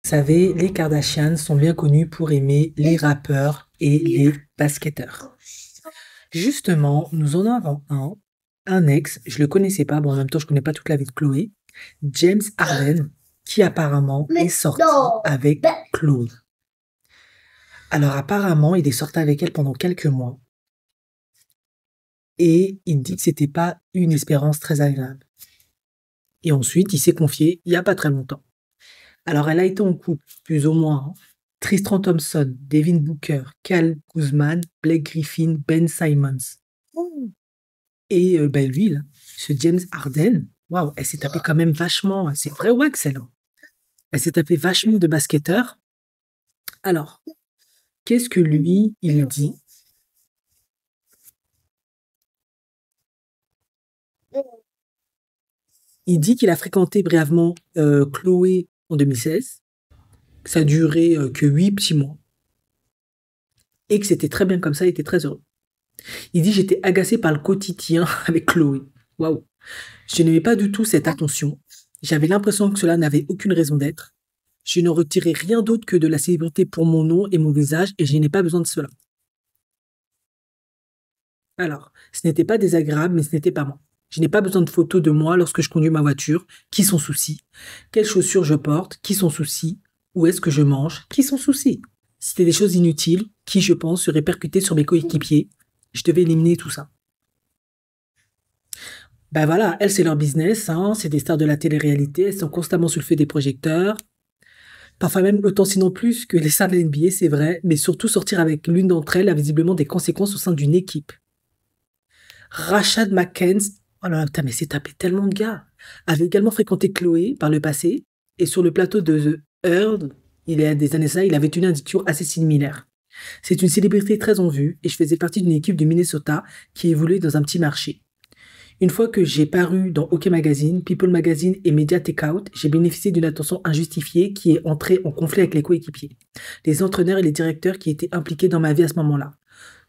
savez, les Kardashians sont bien connus pour aimer les rappeurs et les basketteurs. Justement, nous en avons un ex, je le connaissais pas, bon en même temps je connais pas toute la vie de Chloé, James Harden, qui apparemment est sorti avec Chloé. Alors apparemment, il est sorti avec elle pendant quelques mois et il dit que c'était pas une expérience très agréable. Et ensuite, il s'est confié il y a pas très longtemps. Alors elle a été en couple, plus ou moins, hein. Tristan Thompson, Devin Booker, Cal Guzman, Blake Griffin, Ben Simmons. Et ben lui, là, ce James Harden, waouh, elle s'est tapée quand même vachement, c'est vrai wack celle-là. Elle s'est tapée vachement de basketteurs. Alors, qu'est-ce que lui, il dit? Il dit qu'il a fréquenté brièvement Chloé en 2016, que ça a duré que 8 petits mois, et que c'était très bien comme ça, il était très heureux. Il dit j'étais agacé par le quotidien avec Chloé. Waouh. Je n'aimais pas du tout cette attention. J'avais l'impression que cela n'avait aucune raison d'être. Je ne retirais rien d'autre que de la célébrité pour mon nom et mon visage et je n'ai pas besoin de cela. Alors, ce n'était pas désagréable, mais ce n'était pas moi. Je n'ai pas besoin de photos de moi lorsque je conduis ma voiture. Qui s'en soucie? Quelles chaussures je porte? Qui s'en soucie? Où est-ce que je mange? Qui s'en soucie? C'était des choses inutiles qui, je pense, se répercutaient sur mes coéquipiers. Je devais éliminer tout ça. Ben voilà, elles, c'est leur business, hein, c'est des stars de la télé-réalité, elles sont constamment sur le feu des projecteurs, parfois même autant sinon plus que les stars de la NBA, c'est vrai, mais surtout sortir avec l'une d'entre elles a visiblement des conséquences au sein d'une équipe. Rashad McCants, oh là là, putain, mais c'est tapé tellement de gars, avait également fréquenté Chloé par le passé, et sur le plateau de The Heard, il y a des années ça, il avait une indication assez similaire. C'est une célébrité très en vue, et je faisais partie d'une équipe du Minnesota qui évoluait dans un petit marché. Une fois que j'ai paru dans OK Magazine, People Magazine et Media Takeout, j'ai bénéficié d'une attention injustifiée qui est entrée en conflit avec les coéquipiers, les entraîneurs et les directeurs qui étaient impliqués dans ma vie à ce moment-là.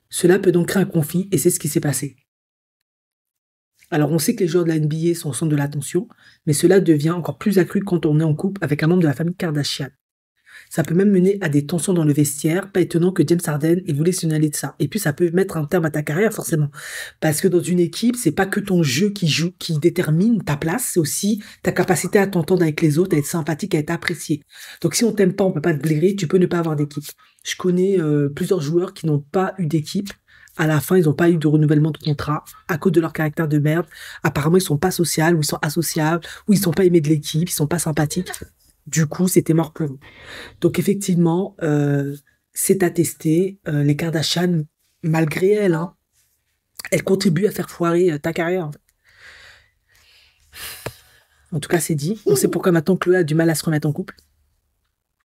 Cela peut donc créer un conflit et c'est ce qui s'est passé. Alors on sait que les joueurs de la NBA sont au centre de l'attention, mais cela devient encore plus accru quand on est en couple avec un membre de la famille Kardashian. Ça peut même mener à des tensions dans le vestiaire. Pas étonnant que James Harden ait voulu signaler de ça. Et puis, ça peut mettre un terme à ta carrière, forcément. Parce que dans une équipe, c'est pas que ton jeu qui détermine ta place, c'est aussi ta capacité à t'entendre avec les autres, à être sympathique, à être apprécié. Donc, si on t'aime pas, on peut pas te blairer, tu peux ne pas avoir d'équipe. Je connais plusieurs joueurs qui n'ont pas eu d'équipe. À la fin, ils n'ont pas eu de renouvellement de contrat à cause de leur caractère de merde. Apparemment, ils sont pas sociaux, ou ils sont associables, ou ils sont pas aimés de l'équipe, ils sont pas sympathiques. Du coup, c'était mort pour eux. Donc effectivement, c'est attesté, les Kardashian, malgré elles, hein, elles contribuent à faire foirer ta carrière. En tout cas, c'est dit. On sait pourquoi maintenant Chloé a du mal à se remettre en couple.